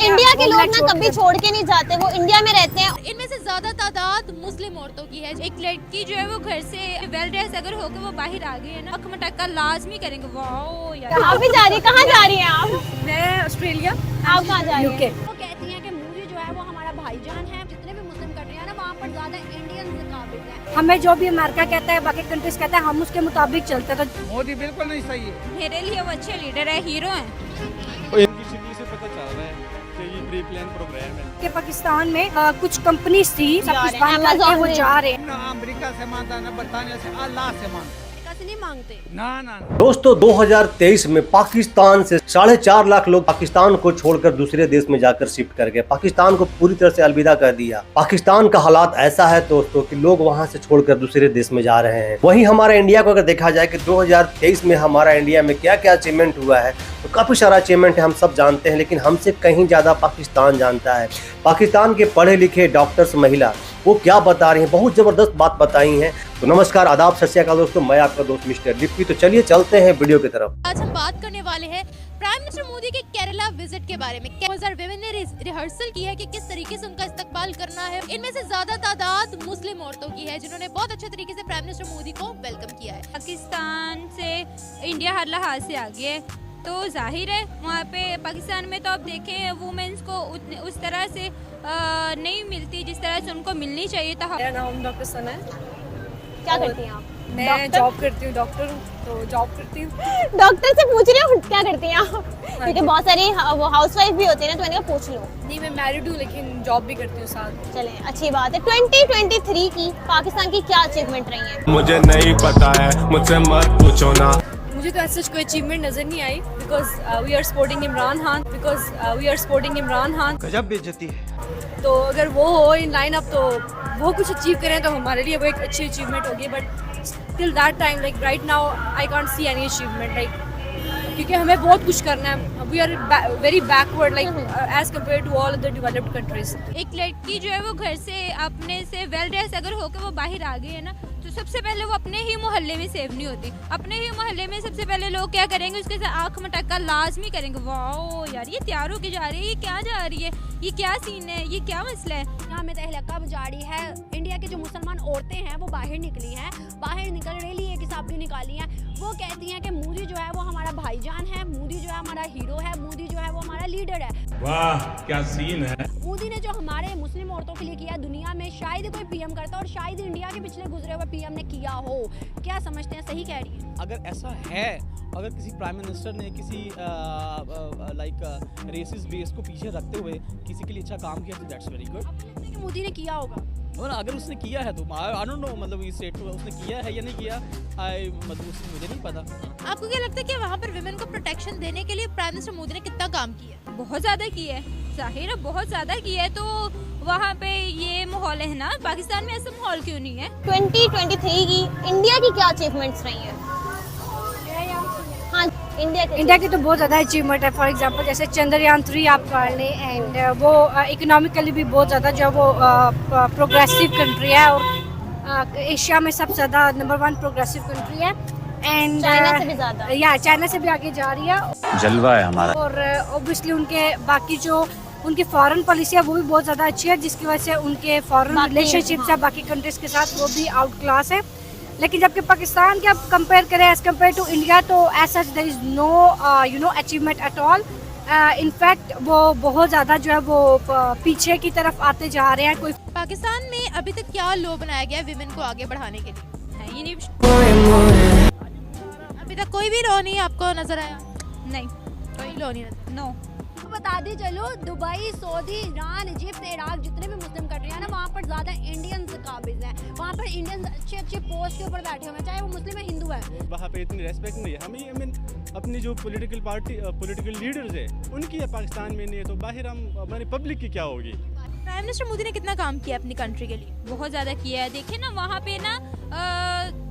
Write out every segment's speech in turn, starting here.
India के लोग ना कभी छोड़ के नहीं जाते, वो इंडिया में रहते हैं। इनमें से ज्यादा तादाद मुस्लिम औरतों की है। एक लड़की जो है वो घर से वेल ड्रेस अगर होकर वो बाहर आ गई है ना, अख मटक्का लाजमी करेंगे। वाओ यार, कहाँ भी जा रही है, कहाँ जा रही हैं आप? मैं ऑस्ट्रेलिया। आप कहाँ जा रही हैं? UK। वो कहती हैं कि मोदी जो है वो हमारा भाईजान है। जितने भी मुस्लिम कंट्री है ना, वहाँ पर ज्यादा इंडियन काबिज हैं। हमें जो भी अमेरिका कहता है, बाकी कंट्रीज कहता है, हम उसके मुताबिक चलते। तो मोदी बिल्कुल नहीं सही है। मेरे लिए वो अच्छे लीडर है, हीरो हैं। इनकी शक्ल से पता चल रहा है कि ये प्री प्लान प्रोग्राम है। कि पाकिस्तान में कुछ कंपनीज थी, सब कुछ बंद Amazon करके वो ने। जा रहे हैं। ना अमेरिका से मानता, ना बरतानिया से, अल्लाह से मानता। से नहीं मांगते। ना ना ना। दोस्तों 2023 में पाकिस्तान से 4.5 लाख लोग पाकिस्तान को छोड़कर दूसरे देश में जाकर शिफ्ट कर गए। पाकिस्तान को पूरी तरह से अलविदा कर दिया। पाकिस्तान का हालात ऐसा है दोस्तों कि लोग वहां से छोड़कर दूसरे देश में जा रहे हैं। वहीं हमारा इंडिया को अगर देखा जाए कि 2023 में हमारा इंडिया में क्या क्या अचीवमेंट हुआ है, तो काफी सारा अचीवमेंट है, हम सब जानते हैं, लेकिन हमसे कहीं ज्यादा पाकिस्तान जानता है। पाकिस्तान के पढ़े लिखे डॉक्टर्स महिला वो क्या बता रही हैं, बहुत जबरदस्त बात बताई हैं। तो नमस्कार, आदाब, सत श्री अकाल दोस्तों, मैं आपका दोस्त मिस्टर लिप्पी। तो चलिए चलते हैं वीडियो की तरफ। आज हम बात करने वाले हैं प्राइम मिनिस्टर मोदी के केरला विजिट के बारे में। 2000 विमेन ने रिहर्सल की है कि किस तरीके से उनका इस्तकबाल करना है। इनमें से ज्यादा तादाद मुस्लिम औरतों की है, जिन्होंने बहुत अच्छे तरीके से प्राइम मिनिस्टर मोदी को वेलकम किया है। पाकिस्तान से इंडिया हर लिहाज से आगे है, तो जाहिर है वहाँ पे पाकिस्तान में तो आप देखें वुमेन्स को उस तरह से नहीं मिलती जिस तरह से उनको मिलनी चाहिए था। मेरा नाम डॉक्टर सना है। क्या करती हैं आप? मैं जॉब करती हूँ, डॉक्टर हूँ, तो जॉब करती हूँ। डॉक्टर से पूछ रही हूँ क्या करती हैं आप, क्योंकि बहुत सारी वो हाउसवाइफ भी होती है ना, तो मैंने कहा पूछ लो। नहीं, मैं मैरिड हूँ लेकिन जॉब भी करती हूँ साथ। चलें, अच्छी बात है। 2023 की पाकिस्तान की क्या अचीवमेंट रही है? मुझे नहीं पता है, मुझसे मत पूछो ना। मुझे तो ऐसा कोई अचीवमेंट नजर नहीं आई, because we are supporting Imran Khan, गजब बेइज्जती है। तो अगर वो हो इन लाइन अप, तो वो कुछ अचीव करें तो हमारे लिए वो एक अच्छी अचीवमेंट होगी। But till that time, like right now, I can't see any achievement, like क्योंकि हमें बहुत कुछ करना है। We are very backward, like as compared to all other developed countries. एक लड़की जो है वो घर से अपने से वेल ड्रेस अगर होकर वो बाहर आ गई है ना, तो सबसे पहले वो अपने ही मोहल्ले में सेफ नहीं होती। अपने ही मोहल्ले में सबसे पहले लोग क्या करेंगे, उसके साथ आंख मटक्का लाजमी करेंगे। वाओ यार, ये तैयार होके जा रही है, ये क्या जा रही है, ये क्या सीन है, ये क्या मसला है? यहाँ में तहलका जारी है। इंडिया के जो मुसलमान औरतें हैं वो बाहर निकली हैं, बाहर निकल रही है, किसाब भी निकाली हैं। वो कहती हैं कि मोदी जो है वो हमारा भाईजान है, मोदी जो है हमारा हीरो है, मोदी जो है वो हमारा लीडर है। वाह क्या सीन है। मोदी ने जो हमारे मुस्लिम औरतों के लिए किया, दुनिया में शायद कोई पीएम करता और शायद इंडिया के पिछले गुजरे हुए पीएम ने किया हो। क्या समझते हैं, सही कह रही है? अगर ऐसा है, अगर किसी प्राइम मिनिस्टर ने किसी लाइक रेसिस बेस को पीछे रखते हुए किसी के लिए अच्छा काम किया, तो दैट्स वेरी गुड। आपको लगता है कि मोदी ने किया होगा? और अगर उसने किया है तो आई डोंट नो, मतलब इस स्टेट में उसने किया है या नहीं किया, मतलब उसने मुझे नहीं पता। आपको क्या लगता है कि वहाँ पर विमेन को प्रोटेक्शन देने के लिए प्राइम मिनिस्टर मोदी ने कितना काम किया है? बहुत ज्यादा किया है, जाहिर है बहुत ज्यादा किया है। तो वहाँ पे ये माहौल है ना, पाकिस्तान में ऐसा माहौल क्यों नहीं है? 2023 की इंडिया की क्या अचीवमेंट्स रही हैं? हाँ, इंडिया की तो बहुत ज़्यादा अचीवमेंट है। फॉर एग्जांपल जैसे चंद्रयान 3 आप कर लें, एंड वो इकोनॉमिकली भी बहुत ज़्यादा जो वो प्रोग्रेसिव कंट्री है, और एशिया में सबसे ज़्यादा नंबर 1 प्रोग्रेसिव कंट्री है। एंड चाइना से भी ज्यादा। या चाइना से भी आगे जा रही है। जलवा है हमारा। और ऑब्वियसली उनके बाकी जो उनकी फॉरेन पॉलिसी है वो भी बहुत ज़्यादा अच्छी है, जिसकी वजह से उनके फॉरेन रिलेशनशिप्स है बाकी कंट्रीज के साथ, वो भी आउट क्लास है। लेकिन जबकि पाकिस्तान के आप कंपेयर करें एज कम्पेयर टू इंडिया, तो as such there is no achievement at all. In fact वो बहुत ज़्यादा जो है वो पीछे की तरफ आते जा रहे हैं। कोई पाकिस्तान में अभी तक क्या लॉ बनाया गया विमेन को आगे बढ़ाने के लिए? है ये नहीं, अभी तक कोई भी लॉ नहीं आपको नजर आया? नहीं, कोई लॉ नहीं नजर। नो, बता दी चलो, Dubai, Saudi, Iran, Egypt, Iraq, जितने भी मुस्लिम कंट्री है ना, वहाँ पर ज्यादा इंडियंस काबिज हैं। वहाँ पर इंडियंस अच्छे अच्छे पोस्ट के ऊपर बैठे हुए हैं, चाहे वो मुस्लिम है हिंदू है। वहाँ पे इतनी रेस्पेक्ट नहीं है हमें। अपनी जो पॉलिटिकल लीडर्स है उनकी है, पाकिस्तान में नहीं है, तो बाहर हम हमारी पब्लिक की क्या होगी? प्राइम मिनिस्टर मोदी ने कितना काम किया अपनी कंट्री के लिए? बहुत ज्यादा किया है। देखिए ना, वहाँ पे ना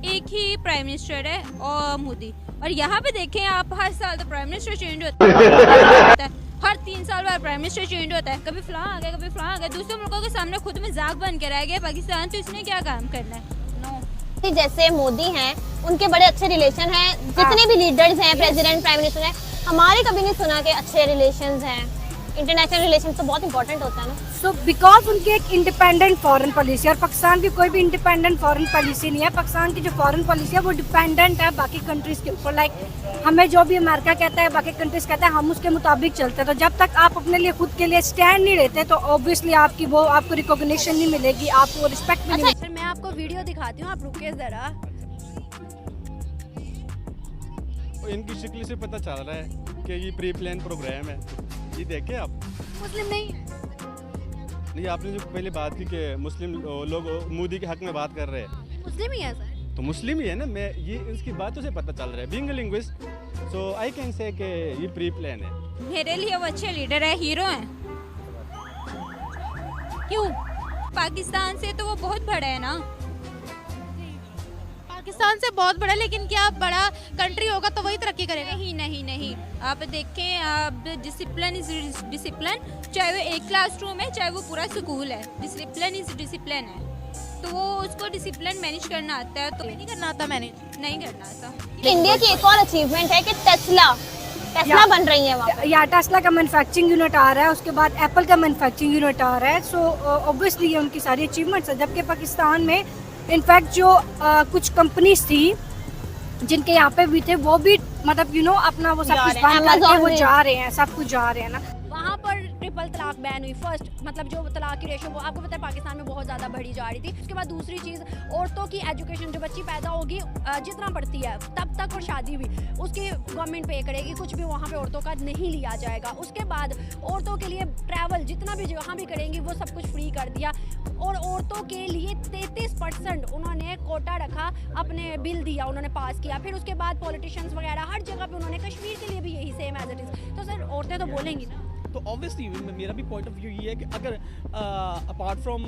एक ही प्राइम मिनिस्टर है और मोदी, और यहाँ पे देखें आप, हर साल तो प्राइम मिनिस्टर चेंज होता है। हर 3 साल बाद प्राइम मिनिस्टर चेंज होता है, कभी फलां आ गया, कभी फलां आ गया। दूसरे मुल्कों के सामने खुद मजाक बन के रह गया पाकिस्तान, तो इसने क्या काम करना है? नो। जैसे मोदी हैं, उनके बड़े अच्छे रिलेशन हैं, जितने भी लीडर्स हैं, प्रेसिडेंट, प्राइम मिनिस्टर हैं, हमारे कभी नहीं सुना कि अच्छे रिलेशंस हैं। इंटरनेशनल रिलेशन तो बहुत इंपॉर्टेंट होता है ना। सो बिकॉज उनकी एक इंडिपेंडेंट फॉरेन पॉलिसी, और पाकिस्तान की कोई भी इंडिपेंडेंट फॉरेन पॉलिसी नहीं है। पाकिस्तान की जो फॉरेन पॉलिसी है वो डिपेंडेंट है बाकी कंट्रीज के ऊपर। लाइक हमें जो भी अमेरिका कहता है, बाकी कंट्रीज कहता है, हम उसके मुताबिक चलते हैं। तो जब तक आप अपने लिए खुद के लिए स्टैंड नहीं लेते तो ऑब्वियसली आपको रिकॉग्निशन नहीं मिलेगी, आपको रिस्पेक्ट भी नहीं मिलेगी। सर मैं आपको वीडियो दिखाती हूँ, आप रुकिए ज़रा। इनकी शक्ल से पता चल रहा है कि ये प्री प्लान प्रोग्राम है। ये देखे आप, मुस्लिम नहीं नहीं आपने जो पहले बात की कि मुस्लिम लोग मोदी के हक में बात कर रहे हैं, मुस्लिम ही है सर। तो मुस्लिम ही है ना। मैं ये इसकी बातों से पता चल रहा है। Being a linguist so I can say कि ये प्री प्लान है। मेरे लिए वो अच्छे लीडर है, हीरो हैं। क्यों? पाकिस्तान से तो वो बहुत बड़ा है ना। पाकिस्तान से बहुत बड़ा, लेकिन क्या बड़ा कंट्री होगा तो वही तरक्की करेगा? नहीं नहीं नहीं, आप देखें, आप डिसिप्लिन इज डिसिप्लिन, चाहे वो एक क्लासरूम है चाहे वो पूरा स्कूल है, डिसिप्लिन इज डिसिप्लिन है। तो वो उसको डिसिप्लिन मैनेज करना आता है, तो नहीं करना आता मैनेज, नहीं करना आता। इंडिया की एक और अचीवमेंट है कि टेस्ला बन रही है वहाँ। या टेस्ला का मैन्युफैक्चरिंग यूनिट आ रहा है, उसके बाद एप्पल का मैन्युफैक्चरिंग यूनिट आ रहा है। सो ऑब्वियसली ये उनकी सारी अचीवमेंट्स है। जबकि पाकिस्तान में इनफैक्ट जो कुछ कंपनीज थी जिनके यहाँ पे भी थे, वो भी मतलब अपना वो सब कुछ बंद करके वो जा रहे हैं, सब कुछ जा रहे हैं ना। वहाँ पर ट्रिपल तलाक बैन हुई। फर्स्ट मतलब जो तलाक की रेशो वो आपको पता है पाकिस्तान में बहुत ज़्यादा बढ़ी जा रही थी। उसके बाद दूसरी चीज़, औरतों की एजुकेशन, जो बच्ची पैदा होगी जितना पढ़ती है तब तक और शादी भी उसकी गवर्नमेंट पे करेगी, कुछ भी वहाँ पे औरतों का नहीं लिया जाएगा। उसके बाद औरतों के लिए ट्रैवल जितना भी जहाँ भी करेंगी वो सब कुछ फ्री कर दिया। और औरतों के लिए 33% उन्होंने कोटा रखा, अपने बिल दिया, उन्होंने पास किया। फिर उसके बाद पॉलिटिशियंस वगैरह हर जगह पे उन्होंने, कश्मीर के लिए भी यही सेम एज इट इज़। तो सर औरतें तो बोलेंगी ना। तो ऑब्वियसली मेरा भी पॉइंट ऑफ व्यू ये है कि अगर अपार्ट फ्रॉम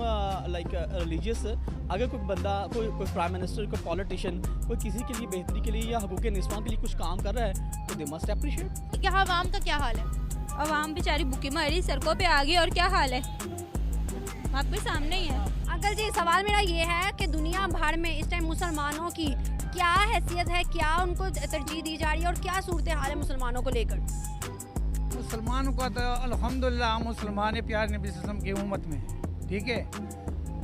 लाइक रिलीजियस, अगर कोई बंदा, कोई प्राइम मिनिस्टर, कोई पॉलिटिशियन, कोई किसी के लिए बेहतरी के लिए या हकूक़ इंसान के लिए कुछ काम कर रहा है तो दे मस्ट अप्रिशिएट। क्या आवाम का क्या हाल है? आवाम बेचारी भूखी मरी सड़कों पे आ गई, और क्या हाल है आपके सामने ही है। अंकल जी सवाल मेरा ये है कि दुनिया भर में इस टाइम मुसलमानों की क्या हैसियत है, क्या उनको तरजीह दी जा रही है और क्या सूरत हाल है मुसलमानों को लेकर? मुसलमानों का तो अल्हम्दुलिल्लाह हम मुसलमान प्यार नबी वसल्लम की उम्मत में, ठीक है।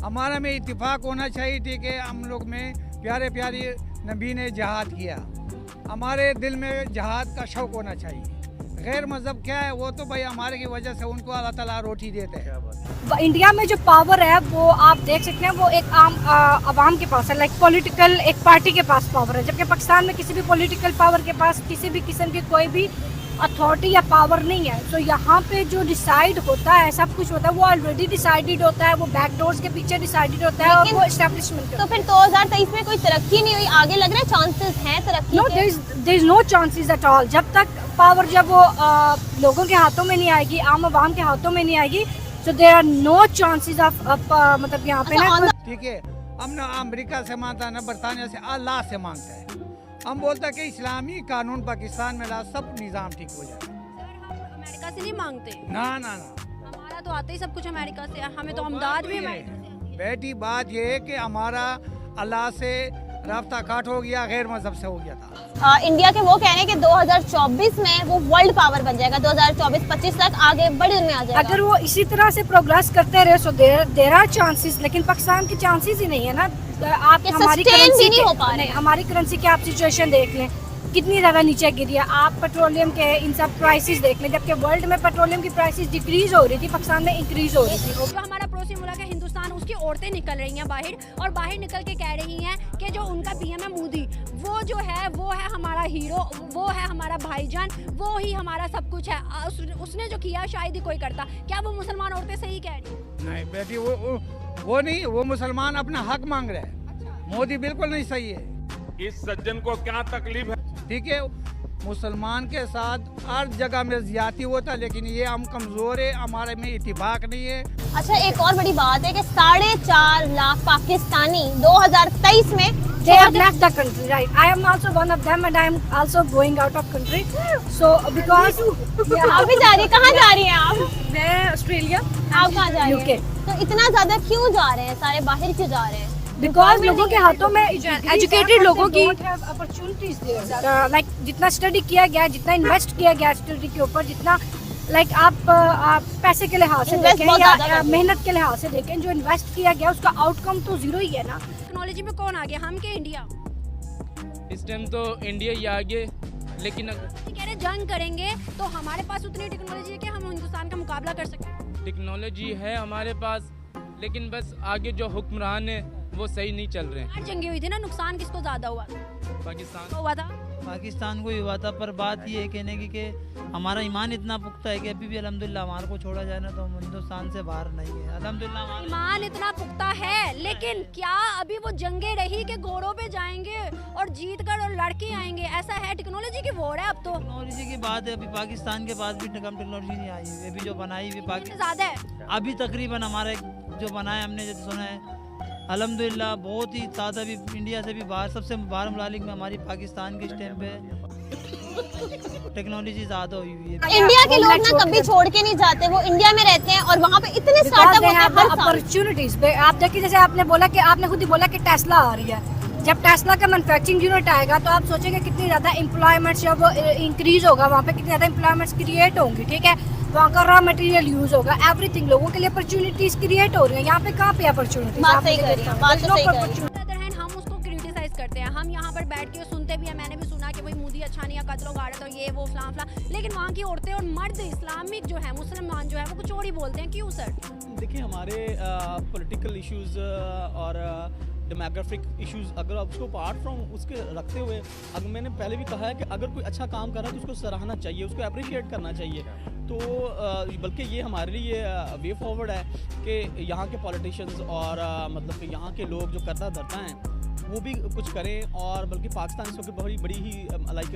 हमारा में इत्तेफाक होना चाहिए, ठीक है। हम लोग में प्यारे प्यारे नबी ने जहाद किया, हमारे दिल में जहाद का शौक़ होना चाहिए। गैर मज़हब क्या है, वो तो भाई हमारे की वजह से उनको अल्लाह ताला रोटी देते हैं। इंडिया में जो पावर है वो आप देख सकते हैं, वो एक आम आवाम के पास है। लाइक पॉलिटिकल एक पार्टी के पास पावर है, जबकि पाकिस्तान में किसी भी पॉलिटिकल पावर के पास किसी भी किस्म की कोई भी अथॉरिटी या पावर नहीं है। तो यहाँ पे जो डिसाइड होता है, सब कुछ होता है, वो ऑलरेडी डिसाइडेड होता है, वो बैक डोर्स के पीछे डिसाइडेड होता है, और वो एस्टेब्लिशमेंट। तो फिर 2023 में कोई तरक्की नहीं हुई, आगे लग रहा है चांसेस हैं तरक्की no, there is no chances at all. जब तक पावर जब वो लोगों के हाथों में नहीं आएगी, आम आवाम के हाथों में नहीं आएगी, तो there are no chances of मतलब यहाँ पे ना, ठीक है। हम ना अमेरिका से मांगता है, ना बरतानिया से, अल्लाह से मांगता है। हम बोलते हैं कि इस्लामी कानून पाकिस्तान में ला, सब निज़ाम ठीक हो जाए। अमेरिका से नहीं मांगते ना ना ना, हमारा तो आता ही सब कुछ अमेरिका से, हमें तो अमदाद भी बेटी बात ये है कि हमारा अल्लाह से राब्ता काट हो गया, गैर मजहब से हो गया था। इंडिया के वो कह रहे हैं कि 2024 में वो वर्ल्ड पावर बन जाएगा, 2024-25 तक आगे बड़ी दुनिया आ जाएगा। अगर वो इसी तरह से प्रोग्रेस करते रहे सो देर आर चांसेस, लेकिन पाकिस्तान की चांसेस ही नहीं है ना। आप हमारी करेंसी नहीं हो पा रहे हैं। हमारी करेंसी की आप सिचुएशन देख लें, कितनी ज़्यादा नीचे गिरी है। आप पेट्रोलियम के इन सब प्राइसेस देख लें, जबकि वर्ल्ड में पेट्रोलियम की प्राइसेस डिक्रीज हो रही थी, पाकिस्तान में इंक्रीज हो रही थी। जो हमारा पड़ोसी मुल्क है हिंदुस्तान, उसकी औरतें निकल रही हैं बाहर, और बाहर निकल के कह रही हैं कि जो उनका पीएम है मोदी, वो जो है वो है हमारा हीरो, वो है हमारा भाईजान, वो ही हमारा सब कुछ है। उसने जो किया शायद ही कोई करता। क्या वो मुसलमान औरतें सही कह रही हैं? नहीं बेटी, वो नहीं, वो मुसलमान अपना हक मांग रहे हैं। मोदी बिल्कुल नहीं सही है। इस सज्जन को क्या तकलीफ है? ठीक है, मुसलमान के साथ हर जगह में ज्यादती होता है, लेकिन ये हम कमजोर है, हमारे में इत्तेफाक नहीं है। अच्छा, एक और बड़ी बात है कि 4.5 लाख पाकिस्तानी 2023 में They have left the country, right? I am also one of them, and I am also going out of country. So because आप भी जा रही है, कहाँ जा रही हैं आप? मैं ऑस्ट्रेलिया, आप कहाँ जा रही UK. हैं? तो इतना ज्यादा क्यों जा रहे हैं, सारे बाहर क्यों जा रहे हैं? बिकॉज लोगों के हाथों में एजुकेटेड लोगों की अपॉर्चुनिटीज लाइक जितना स्टडी किया गया, जितना इन्वेस्ट किया गया स्टडी के ऊपर, जितना लाइक आप पैसे के लिहाज से Invest देखें बहुत ज्यादा या करते हैं। मेहनत के लिहाज से देखें, जो इन्वेस्ट किया गया उसका आउटकम तो जीरो ही है ना। टेक्नोलॉजी में कौन आगे, हम के इंडिया? इस टाइम तो इंडिया ही आगे, लेकिन कह रहे जंग करेंगे तो हमारे पास उतनी टेक्नोलॉजी है कि हम हिंदुस्तान का मुकाबला कर सकें। टेक्नोलॉजी है हमारे पास, लेकिन बस आगे जो हुक्मरान है वो सही नहीं चल रहे हैं। जंगे हुई थी ना, नुकसान किसको ज्यादा हुआ? पाकिस्तान हुआ था पाकिस्तान को ही हुआ था, पर बात ये है कहने की कि हमारा ईमान इतना पुख्ता है कि अभी भी अल्हम्दुलिल्लाह हमारे को छोड़ा जाए ना तो हम हिंदुस्तान से बाहर नहीं है। अल्हम्दुलिल्लाह ईमान इतना पुख्ता है, लेकिन क्या अभी वो जंगे रही कि घोड़ों पे जाएंगे और जीत कर और लड़के आएंगे? ऐसा है, टेक्नोलॉजी की वॉर है अब तो। टेक्नोलॉजी की बात है, अभी पाकिस्तान के पास भी कम टेक्नोलॉजी नहीं आई है। अभी जो बनाई हुई पाकिस्तान ज्यादा है अभी तकरीबन हमारे जो बनाए हमने जो सुना है अल्हम्दुलिल्लाह बहुत ही ज़्यादा, भी इंडिया से भी बाहर सबसे बाहर ममालिक में हमारी पाकिस्तान के इस टाइम पे टेक्नोलॉजी ज़्यादा हुई हुई है। इंडिया के लोग ना कभी छोड़ के नहीं जाते, वो इंडिया में रहते हैं और वहाँ पे इतने स्टार्टअप होते हैं हर साल। अपॉर्चुनिटीज पे आप देखिए, जैसे आपने बोला कि आपने खुद ही बोला कि टेस्ला आ रही है। जब टेस्ला का मैन्युफैक्चरिंग यूनिट आएगा तो आप सोचेंगे कितनी ज़्यादा एम्प्लॉयमेंट्स जब इंक्रीज होगा, वहाँ पे कितनी ज़्यादा एम्प्लॉयमेंट्स क्रिएट होंगी। ठीक है, वहाँ का रॉ मटेरियल यूज होगा, एवरीथिंग लोगों के लिए अपॉर्चुनिटीज क्रिएट हो रही है। यहाँ पे कहाँ पे अपॉर्चुनिटीज? बात सही कर रही हैं, बात तो सही कर रही हैं। हम उसको क्रिटिसाइज करते हैं, हम यहाँ पर बैठ के सुनते भी हैं। मैंने भी सुना कि भाई मोदी अच्छा नहीं है, कत्लो गाड़त और ये वो फलां फलां, लेकिन वहाँ की औरतें और मर्द इस्लामिक जो है, मुसलमान जो है, वो कुछ और ही बोलते हैं। क्यों सर? देखिए हमारे पॉलिटिकल इश्यूज और डेमोग्राफिक इश्यूज, अगर आप उसको अपार्ट फ्रॉम उसके रखते हुए, अगर मैंने पहले भी कहा है कि अगर कोई अच्छा काम कर रहा है तो उसको सराहना चाहिए, उसको अप्रिशिएट करना चाहिए। तो बल्कि ये हमारे लिए वे फॉरवर्ड है कि यहाँ के पॉलिटिशियंस और मतलब कि यहाँ के लोग जो करता धरता हैं वो भी कुछ करें, और बल्कि पाकिस्तान इस वक्त बड़ी ही लाइक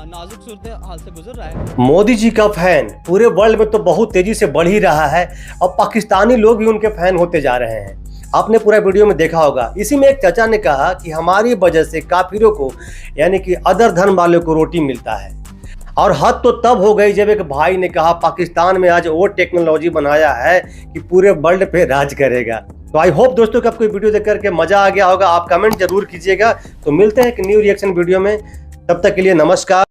नाजुक सूरत हाल से गुजर रहा है। मोदी जी का फैन पूरे वर्ल्ड में तो बहुत तेजी से बढ़ ही रहा है और पाकिस्तानी लोग भी उनके फैन होते जा रहे हैं। आपने पूरा वीडियो में देखा होगा। इसी में एक चाचा ने कहा कि हमारी वजह से काफिरों को यानी कि अदर धर्म वालों को रोटी मिलता है, और हद तो तब हो गई जब एक भाई ने कहा पाकिस्तान में आज वो टेक्नोलॉजी बनाया है कि पूरे वर्ल्ड पे राज करेगा। तो आई होप दोस्तों कि आपको ये वीडियो देख करके मजा आ गया होगा। आप कमेंट जरूर कीजिएगा। तो मिलते हैं एक न्यू रिएक्शन वीडियो में, तब तक के लिए नमस्कार।